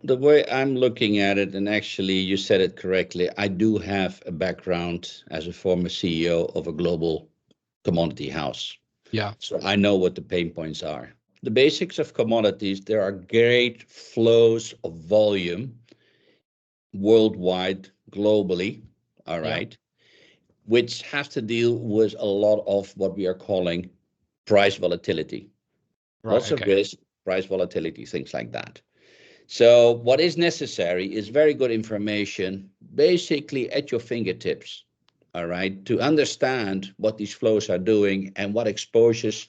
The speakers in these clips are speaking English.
the way I'm looking at it, and actually you said it correctly, I do have a background as a former CEO of a global commodity house. Yeah. So I know what the pain points are. The basics of commodities, there are great flows of volume worldwide, globally, all Yeah. right, which have to deal with a lot of what we are calling price volatility. Right. Lots of Okay. risk, price volatility, things like that. So what is necessary is very good information, basically at your fingertips, all right, to understand what these flows are doing and what exposures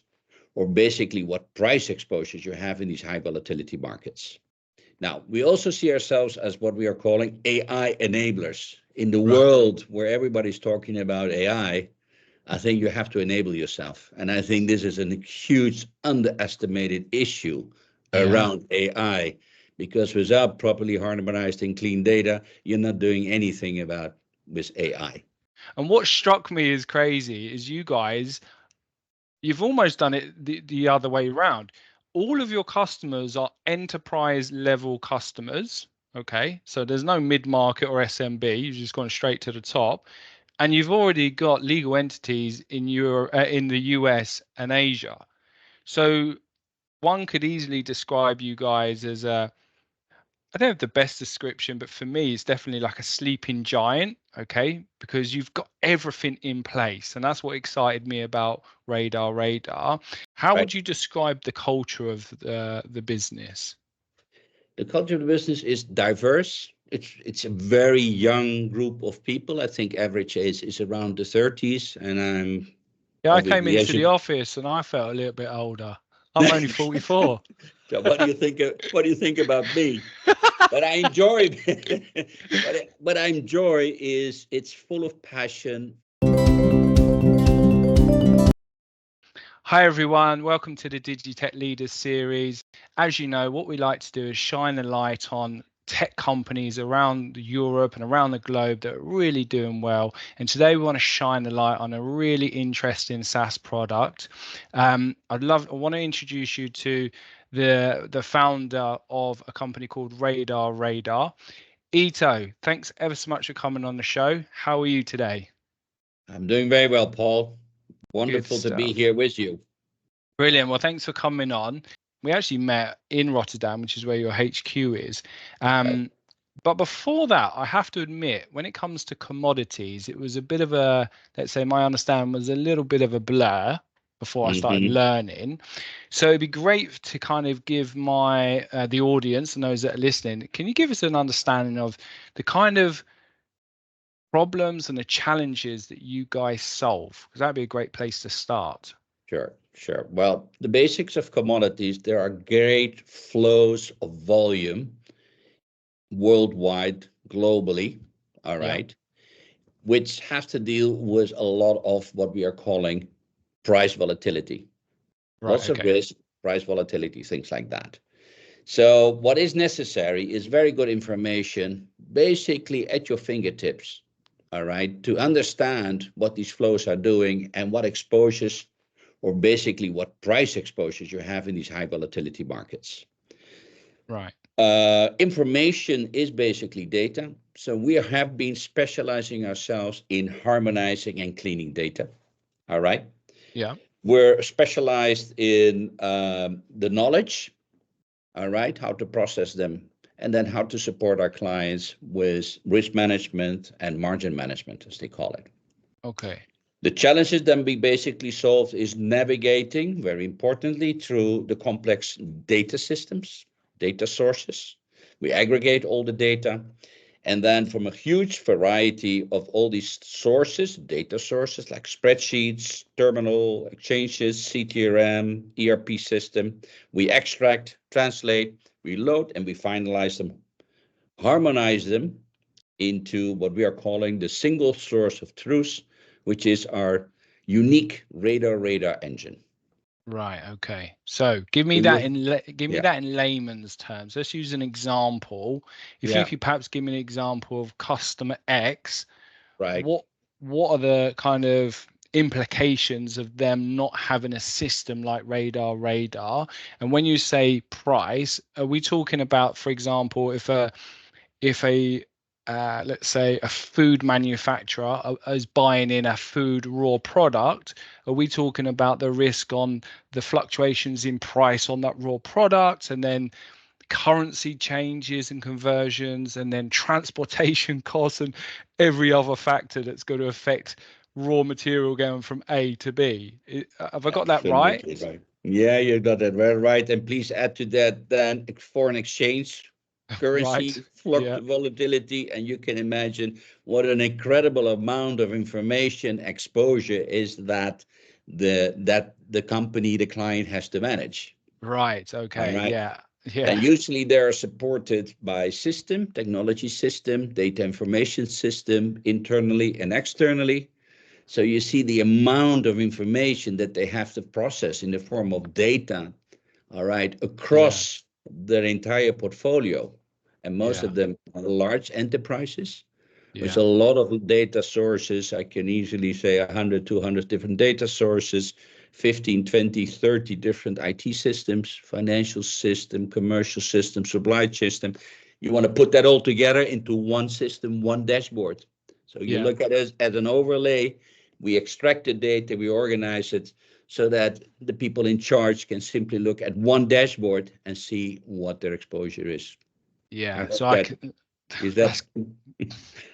or basically what price exposures you have in these high volatility markets. Now, we also see ourselves as what we are calling AI enablers. In the Right. world where everybody's talking about I think you have to enable yourself. And I think this is a huge underestimated issue Yeah. around AI, because without properly harmonized and clean data, you're not doing anything about with AI. And what struck me as crazy is you guys, you've almost done it the other way around. All of your customers are enterprise level customers. Okay. So there's no mid market or SMB. You've just gone straight to the top. And you've already got legal entities in in the US and Asia. So one could easily describe you guys as I don't have the best description, but for me, it's definitely like a sleeping giant, okay? Because you've got everything in place. And that's what excited me about Radar. How Right. would you describe the culture of the business? The culture of the business is diverse. It's a very young group of people. I think average age is around the 30s, and I'm Yeah, I came obviously as into the you. office and I felt a little bit older. I'm only 44. So what do you think? What do you think about me? But I enjoy. What I enjoy is it's full of passion. Hi everyone, welcome to the DigiTech Leaders Series. As you know, what we like to do is shine a light on tech companies around Europe and around the globe that are really doing well. And today we want to shine the light on a really interesting SaaS product. I want to introduce you to the founder of a company called Radar. Ito, thanks ever so much for coming on the show. How are you today? I'm doing very well, Paul. Good Wonderful to be stuff. here with you. Brilliant. Well, thanks for coming on. We actually met in Rotterdam, which is where your HQ is. Right. But before that, I have to admit, when it comes to commodities, it was a bit of a, let's say my understanding was a little bit of a blur before I started Hmm. learning. So it'd be great to kind of give my the audience and those that are listening, can you give us an understanding of the kind of problems and the challenges that you guys solve? Because that'd be a great place to start. Sure, sure. Well, the basics of commodities, there are great flows of volume worldwide, globally, all Yeah. right, which have to deal with a lot of what we are calling price volatility. Right. Lots of Okay. risk, price volatility, things like that. So what is necessary is very good information, basically at your fingertips, all right, to understand what these flows are doing and what exposures or basically what price exposures you have in these high volatility markets. Right. Information is basically data. So we have been specializing ourselves in harmonizing and cleaning data. All right. Yeah. We're specialized in the knowledge, all right, how to process them, and then how to support our clients with risk management and margin management, as they call it. Okay. The challenges that we basically solve is navigating, very importantly, through the complex data systems, data sources. We aggregate all the data, and then from a huge variety of all these sources, data sources like spreadsheets, terminal, exchanges, CTRM, ERP system, we extract, translate, we load, and we finalize them, harmonize them into what we are calling the single source of truth, which is our unique radar engine. Right. Okay. So give me Do that you? give me Yeah, that in layman's terms. Let's use an example. If you yeah, could perhaps give me an example of customer X, right. what what are the kind of implications of them not having a system like radar. And when you say price, are we talking about, for example, if a let's say a food manufacturer is buying in a food raw product, are we talking about the risk on the fluctuations in price on that raw product, and then currency changes and conversions, and then transportation costs and every other factor that's going to affect raw material going from A to B? Have I got that right? Absolutely right. Yeah, you got that very right. And please add to that then foreign exchange, Right. currency, Yeah. volatility, and you can imagine what an incredible amount of information exposure is that the company, the client has to manage. Right. All Okay. right. Yeah. And Yeah. usually they are supported by technology system, data information system, internally and externally. So you see the amount of information that they have to process in the form of data, all right, Yeah. across their entire portfolio. And most Yeah. of them are large enterprises with Yeah. a lot of data sources. I can easily say 100, 200 different data sources, 15, 20, 30 different IT systems, financial system, commercial system, supply system. You want to put that all together into one system, one dashboard. So you Yeah. look at it as an overlay. We extract the data, we organize it so that the people in charge can simply look at one dashboard and see what their exposure is. I Yeah. hope So I that can, is that. that's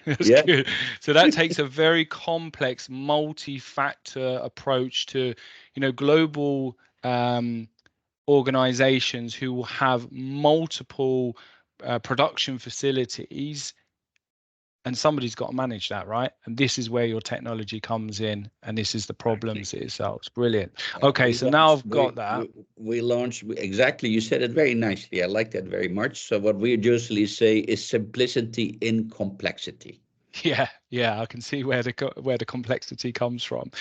that's Yeah. good. So that takes a very complex, multi-factor approach to, global organizations who will have multiple production facilities, and somebody's got to manage that, right? And this is where your technology comes in, and this is the Exactly. problems it solves. Brilliant. Yeah, Okay, so now I've got that. we launched exactly. You said it very nicely. I like that very much. So what we usually say is simplicity in complexity. Yeah, yeah, I can see where the complexity comes from.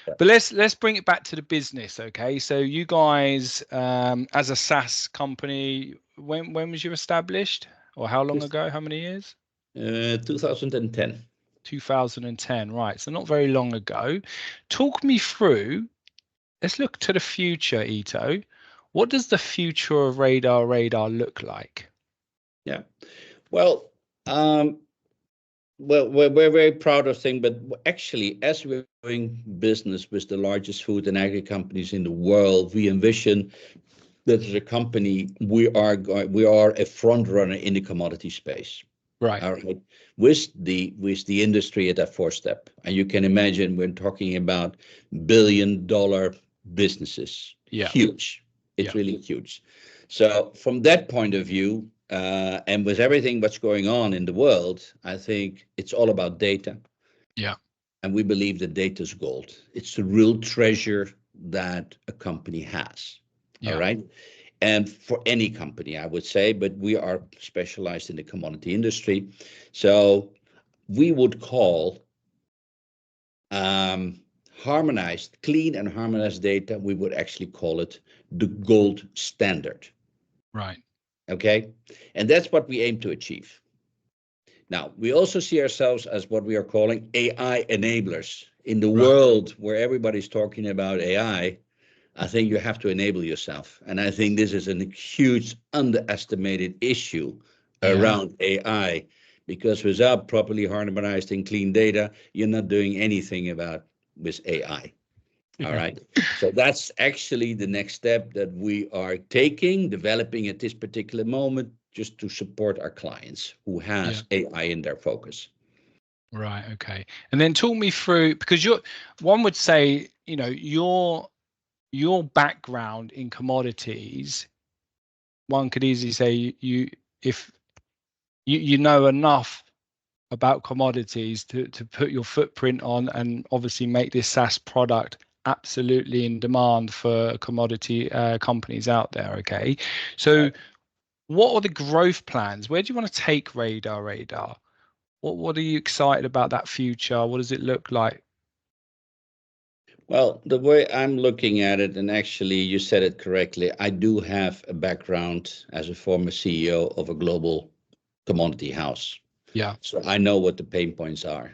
Yeah. But let's bring it back to the business, okay? So you guys, as a SaaS company, when was you established, or how long ago? How many years? 2010. 2010, right? So not very long ago. Talk me through. Let's look to the future, Ito. What does the future of radar look like? Yeah. Well, we're very proud of things, but actually, as we're doing business with the largest food and agri companies in the world, we envision that as a company, we are a front runner in the commodity space. Right. All right, with the industry at that fourth step, and you can imagine we're talking about billion-dollar businesses. Yeah. Huge. It's Yeah. really huge. So from that point of view, and with everything what's going on in the world, I think it's all about data. Yeah. And we believe that data is gold. It's the real treasure that a company has. All Yeah. right. And for any company, I would say, but we are specialized in the commodity industry. So we would call harmonized, clean and harmonized data, we would actually call it the gold standard. Right. Okay. And that's what we aim to achieve. Now, we also see ourselves as what we are calling AI enablers. In the Right. world where everybody's talking about I think you have to enable yourself. And I think this is a huge underestimated issue Yeah. around AI, because without properly harmonized and clean data, you're not doing anything about with AI. All Yeah. right. So that's actually the next step that we are taking, developing at this particular moment, just to support our clients who Yeah. has AI in their focus. Right. Okay. And then talk me through, because one would say, your background in commodities, one could easily say if you know enough about commodities to put your footprint on, and obviously make this SaaS product absolutely in demand for commodity companies out there. Okay. So what are the growth plans? Where do you want to take radar? What are you excited about that future? What does it look like? Well, the way I'm looking at it, and actually you said it correctly, I do have a background as a former CEO of a global commodity house. Yeah. So I know what the pain points are.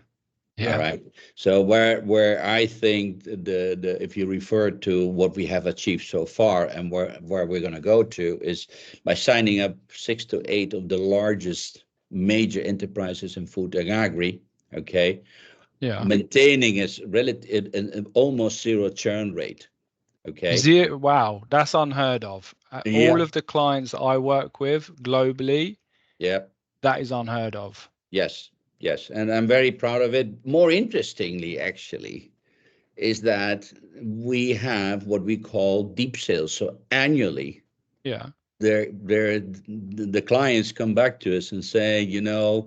All Yeah. right. So where I think the if you refer to what we have achieved so far and where we're going to go to is by signing up 6 to 8 of the largest major enterprises in food and agri. Okay, Yeah. maintaining a relative an almost zero churn rate. Okay. Zero, wow, that's unheard of. All Yeah. of the clients I work with globally, Yeah. that is unheard of. Yes. Yes. And I'm very proud of it. More interestingly, actually, is that we have what we call deep sales. So annually, Yeah. the clients come back to us and say,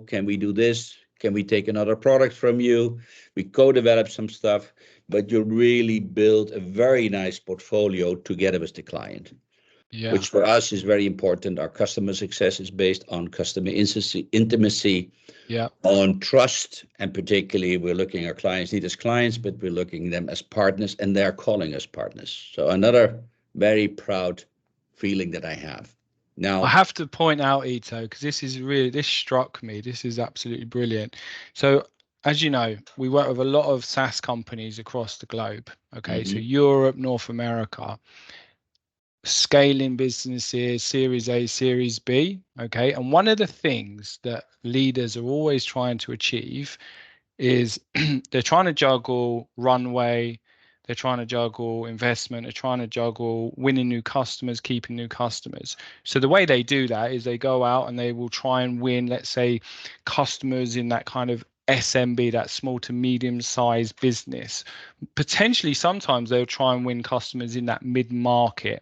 can we do this? Can we take another product from you? We co-develop some stuff, but you really build a very nice portfolio together with the client, Yeah. which for us is very important. Our customer success is based on customer intimacy, Yeah. on trust, and particularly we're looking at our clients not as clients, but we're looking at them as partners, and they're calling us partners. So another very proud feeling that I have. I Now, have to point out, Ito, because this struck me. This is absolutely brilliant. So, as you know, we work with a lot of SaaS companies across the globe. Okay. So, mhm, Europe, North America, scaling businesses, Series A, Series B. Okay. And one of the things that leaders are always trying to achieve is they're trying to juggle runway, they're trying to juggle investment, they're trying to juggle winning new customers, keeping new customers. So the way they do that is they go out and they will try and win, let's say, customers in that kind of SMB, that small to medium sized business. Potentially, sometimes they'll try and win customers in that mid market,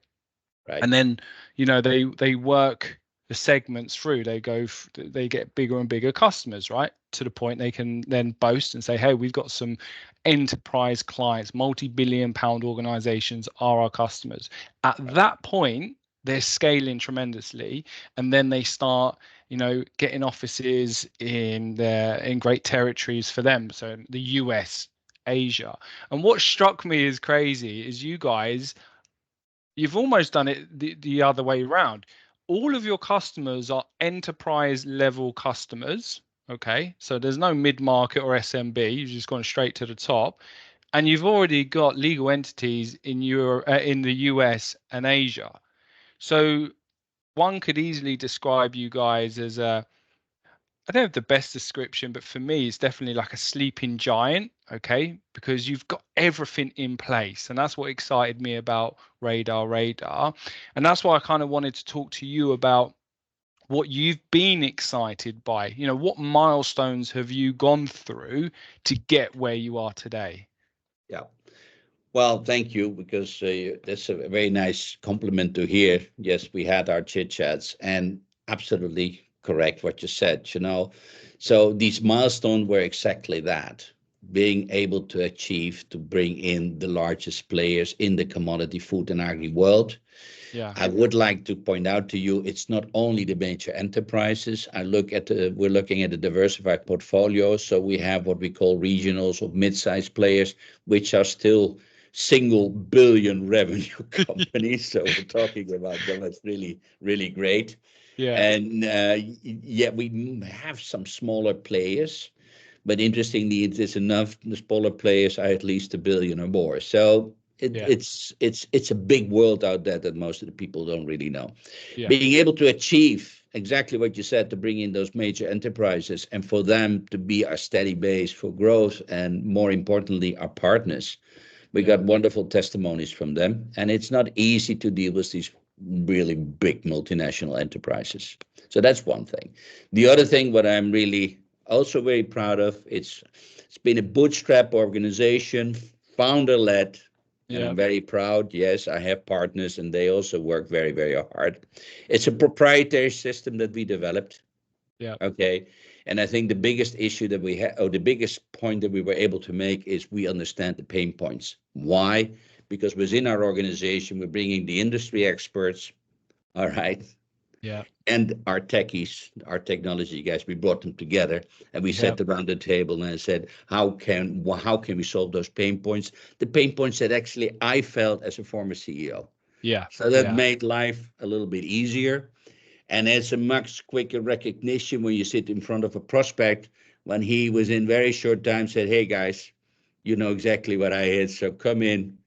right, and then they work the segments through. They get bigger and bigger customers, right, to the point they can then boast and say, hey, we've got some enterprise clients, multi-billion pound organizations are our customers. At right, that point, they're scaling tremendously, and then they start getting offices in great territories for them, so the US, Asia. And what struck me as crazy is you guys, you've almost done it the other way around. All of your customers are enterprise level customers. Okay. So there's no mid market or SMB. You've just gone straight to the top. And you've already got legal entities in the US and Asia. So one could easily describe you guys as I don't have the best description, but for me, it's definitely like a sleeping giant, okay? Because you've got everything in place. And that's what excited me about Radar. And that's why I kind of wanted to talk to you about what you've been excited by. What milestones have you gone through to get where you are today? yeah. Well, thank you, because that's a very nice compliment to hear. Yes, we had our chit chats, and absolutely correct what you said. So these milestones were exactly that: being able to achieve to bring in the largest players in the commodity food and agri world. Yeah. I would like to point out to you, it's not only the major enterprises. We're looking at a diversified portfolio. So we have what we call regionals or mid-sized players, which are still single billion revenue companies. So we're talking about them. It's really, really great. Yeah. And yet we have some smaller players, but interestingly, it is enough. The smaller players are at least a billion or more. So Yeah. it's a big world out there that most of the people don't really know. Yeah. Being able to achieve exactly what you said, to bring in those major enterprises and for them to be our steady base for growth, and more importantly, our partners. We Yeah. got wonderful testimonies from them, and it's not easy to deal with these really big multinational enterprises. So that's one thing. The other thing, what I'm really also very proud of, it's been a bootstrap organization, founder led, and Yeah. I'm very proud. Yes, I have partners, and they also work very, very hard. It's a proprietary system that we developed. Yeah. Okay. And I think the biggest issue that we had, or the biggest point that we were able to make, is we understand the pain points. Why? Because within our organization, we're bringing the industry experts, all right, Yeah. and our techies, our technology guys. We brought them together and we Yeah. sat around the table and I said, how can we solve those pain points? The pain points that actually I felt as a former CEO. Yeah. So that Yeah. made life a little bit easier. And it's a much quicker recognition when you sit in front of a prospect, when he was in very short time said, hey guys, you know exactly what I hit, so come in,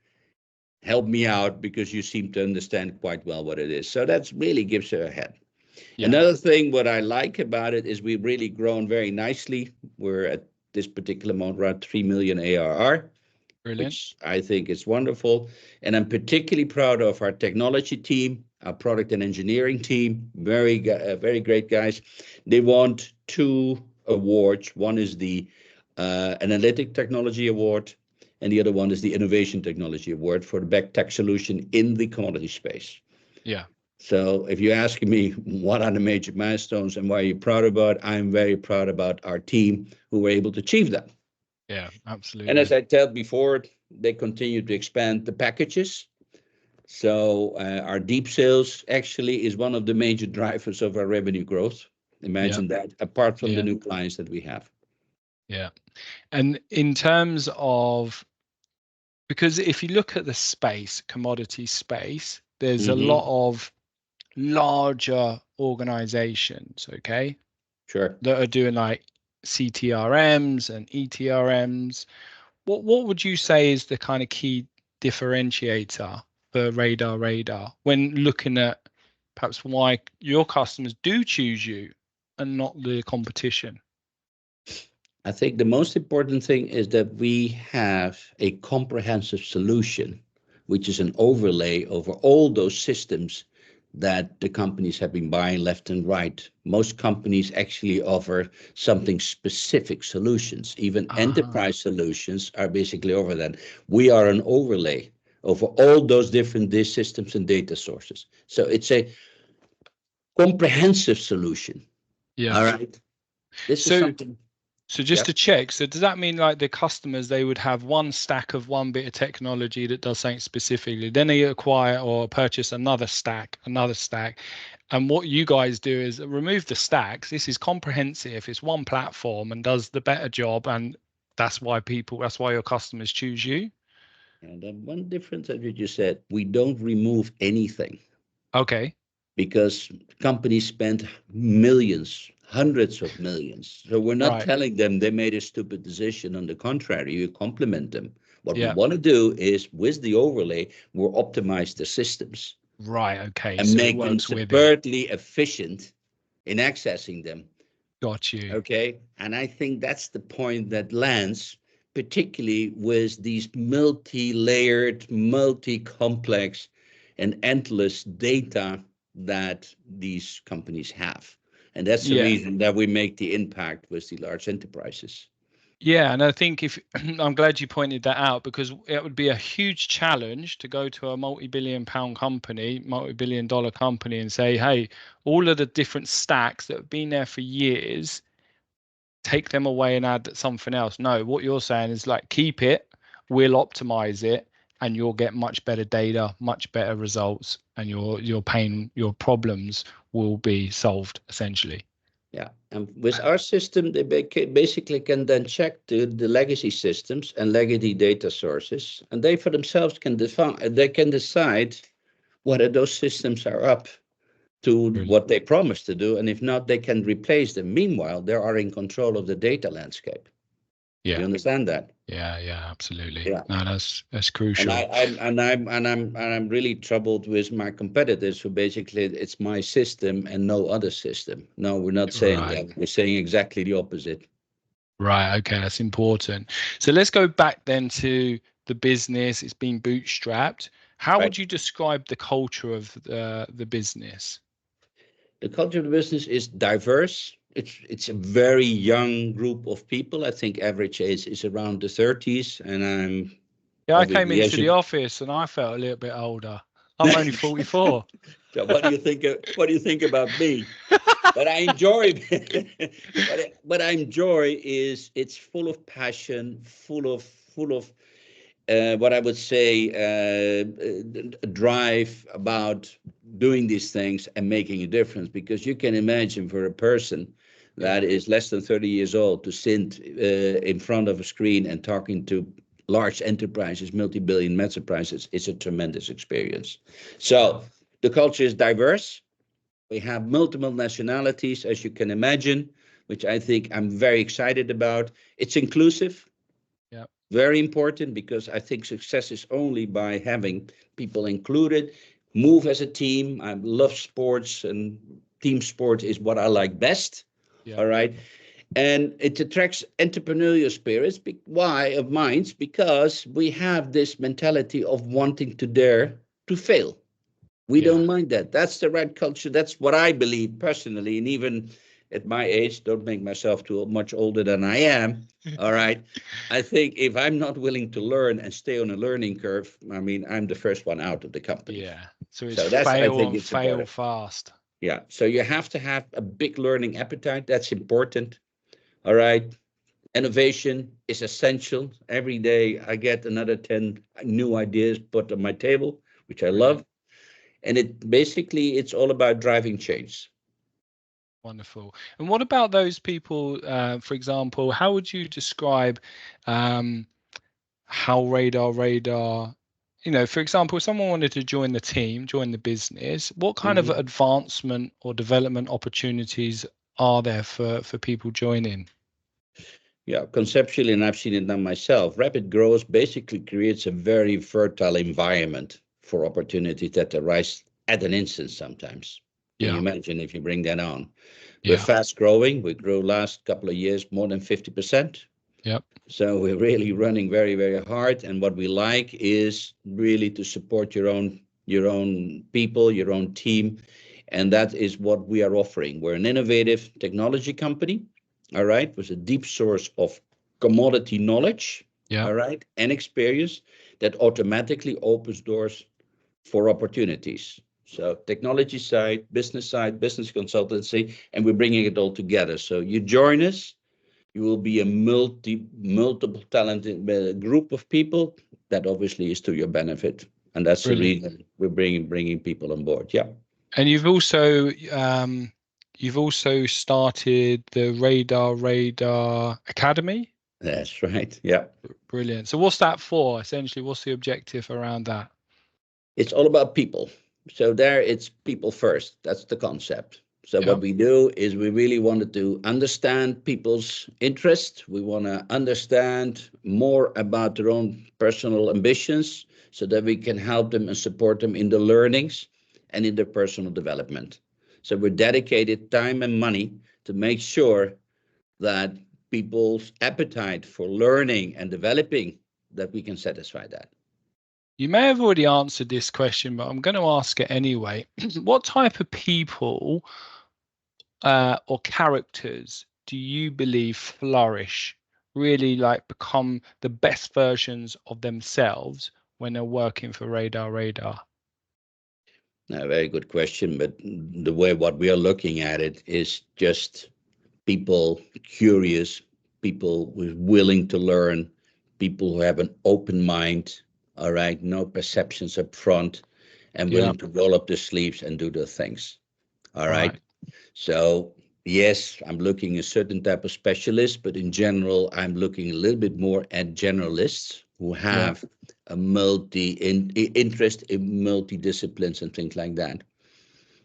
help me out, because you seem to understand quite well what it is. So that's really gives her a head. Yeah. Another thing what I like about it is we've really grown very nicely. We're at this particular moment around 3 million ARR, Brilliant. which I think is wonderful. And I'm particularly proud of our technology team, our product and engineering team. Very great guys. They won 2 awards. One is the Analytic Technology Award, and the other one is the Innovation Technology Award for the best tech solution in the commodity space. Yeah. So if you ask me what are the major milestones and why are you proud about, I'm very proud about our team who were able to achieve that. Yeah, And absolutely. as I told before, they continue to expand the packages. So our deep sales actually is one of the major drivers of our revenue growth. Imagine that, apart from the Yeah. new clients that we have. Yeah. And in terms of, because if you look at the space, commodity space, there's a lot of larger organizations, okay, Sure. that are doing like CTRMs and ETRMs. What would you say is the kind of key differentiator for Radar when looking at perhaps why your customers do choose you and not the competition? I think the most important thing is that we have a comprehensive solution, which is an overlay over all those systems that the companies have been buying left and right. Most companies actually offer something specific solutions. Even Ah, enterprise solutions are basically over that. We are an overlay over all those different systems and data sources. So it's a comprehensive solution. yeah. All right. This is So something. So just Yeah. to check, so does that mean like the customers, they would have one stack of one bit of technology that does something specifically, then they acquire or purchase another stack, and what you guys do is remove the stacks. This is comprehensive. It's one platform and does the better job, and that's why your customers choose you. And then one difference that you just said, we don't remove anything Okay, because companies spend millions, hundreds of millions. So we're not right. telling them they made a stupid decision. On the contrary, you compliment them. What we Yeah, want to do is, with the overlay, we'll optimize the systems right. Okay, and so it make them works with it. superbly efficient in accessing them. Got you. Okay. And I think that's the point that lands, particularly with these multi-layered, multi-complex, and endless data that these companies have. And that's the Yeah. reason that we make the impact with the large enterprises. Yeah, and I think if I'm glad you pointed that out, because it would be a huge challenge to go to a multi-billion pound company, multi-billion dollar company and say, hey, all of the different stacks that have been there for years, take them away and add something else. No, what you're saying is like, keep it, we'll optimize it, and you'll get much better data, much better results, and your pain, your problems will be solved essentially. Yeah, and with our system, they basically can then check the legacy systems and legacy data sources, and they for themselves can define, they can decide whether those systems are up to Brilliant. what they promised to do, and if not, they can replace them. Meanwhile, they are in control of the data landscape. You Yeah. understand that? Yeah, absolutely. Yeah. No, that's And crucial. I'm really troubled with my competitors who basically it's my system and no other system. No, we're not saying Right. that. We're saying exactly the opposite. Right. Okay. That's important. So let's go back then to the business. It's been bootstrapped. How Right. would you describe the culture of the business? The culture of the business is diverse. It's a very young group of people. I think average age is around the 30s, and I'm Yeah, I came obviously into as the you. office and I felt a little bit older. I'm only 44. So what do you think? What do you think about me? But I enjoy. What I enjoy is it's full of passion, full of what I would say drive about doing these things and making a difference. Because you can imagine for a person Yeah. that is less than 30 years old to sit in front of a screen and talking to large enterprises, multi-billion enterprises, it's a tremendous experience. Yeah. So the culture is diverse. We have multiple nationalities, as you can imagine, which I think I'm very excited about. It's inclusive. Yeah. Very important, because I think success is only by having people included, move as a team. I love sports, and team sport is what I like best. Yeah. All right. And it attracts entrepreneurial spirits. Why of minds? Because we have this mentality of wanting to dare to fail. We Yeah. don't mind that. That's the right culture. That's what I believe personally. And even at my age, don't make myself too much older than I am. All right. I think if I'm not willing to learn and stay on a learning curve, I mean, I'm the first one out of the company. Yeah. So it's So that's, I fail think and it's fail important. fast. Yeah. So you have to have a big learning appetite. That's important. All right. Innovation is essential. Every day I get another 10 new ideas put on my table, which I Brilliant. love. And it basically, it's all about driving change. Wonderful. And what about those people, for example, how would you describe um, how radar, for example, if someone wanted to join the team, join the business, what kind of Mhm. advancement or development opportunities are there for people joining? Yeah, conceptually, and I've seen it done myself, rapid growth basically creates a very fertile environment for opportunities that arise at an instant sometimes. Can you Yeah. imagine if you bring that on? We're Yeah. fast growing. We grew last couple of years more than 50%. Yep. So we're really running very, very hard. And what we like is really to support your own people, your own team. And that is what we are offering. We're an innovative technology company, all right, with a deep source of commodity knowledge, Yep. all right, and experience that automatically opens doors for opportunities. So technology side, business consultancy, and we're bringing it all together. So you join us, you will be a multiple talented group of people. That obviously is to your benefit, and that's the Brilliant. reason we're bringing people on board. Yeah, And you've also started the Radar Academy. that's right. Yeah, Brilliant. So what's that for? Essentially, what's the objective around that? it's all about people. So there, it's people first. That's the concept. So what Yep. we do is we really wanted to understand people's interest. We want to understand more about their own personal ambitions so that we can help them and support them in the learnings and in their personal development. So we're dedicated time and money to make sure that people's appetite for learning and developing, that we can satisfy that. You may have already answered this question, but I'm going to ask it anyway. What type of people or characters do you believe flourish, really like become the best versions of themselves when they're working for Radar? A very good question, but the way what we are looking at it is just people curious, people who are willing to learn, people who have an open mind, all right, no perceptions up front, and Yeah. willing to roll up their sleeves and do the things, all right. Right. So yes, I'm looking at a certain type of specialist, but in general, I'm looking a little bit more at generalists who Yeah. have a interest in multi-disciplines and things like that.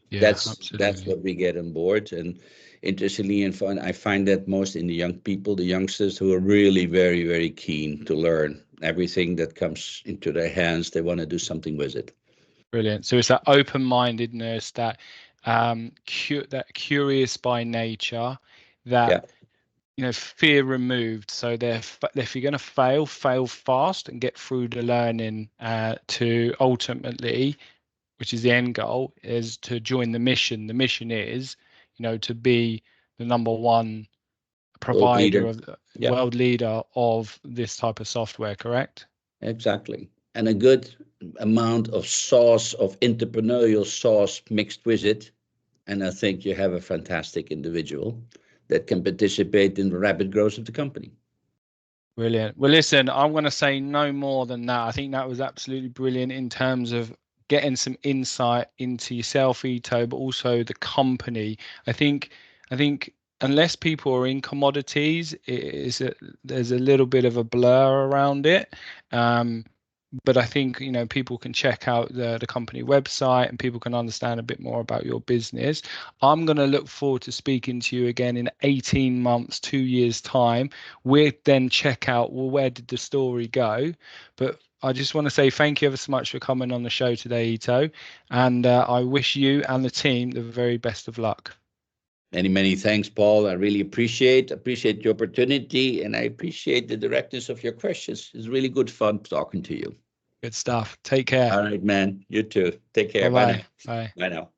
Yeah. That's Absolutely. what we get on board. And interestingly and fun, I find that most in the young people, the youngsters who are really very, very keen to learn everything that comes into their hands. They want to do something with it. Brilliant. So it's that open-mindedness, that that curious by nature, that Yeah, fear removed. So if you're going to fail fast and get through the learning to ultimately, which is the end goal, is to join the mission. The mission is, to be the number one world provider leader. of Yeah, world leader of this type of software. Correct? exactly. And a good amount of sauce, of entrepreneurial sauce mixed with it. And I think you have a fantastic individual that can participate in the rapid growth of the company. Brilliant. Well, listen, I'm going to say no more than that. I think that was absolutely brilliant in terms of getting some insight into yourself, Ito, but also the company. I think unless people are in commodities, there's a little bit of a blur around it. Um, but I think, you know, people can check out the company website and people can understand a bit more about your business. I'm going to look forward to speaking to you again in 18 months, 2 years time. We'll then check out, well, where did the story go? But I just want to say thank you ever so much for coming on the show today, Ito. And I wish you and the team the very best of luck. Many thanks, Paul. I really appreciate the opportunity, and I appreciate the directness of your questions. It's really good fun talking to you. Good stuff. Take care. All right, man. You too. Take care. Bye now. Bye-bye. Bye. Bye now.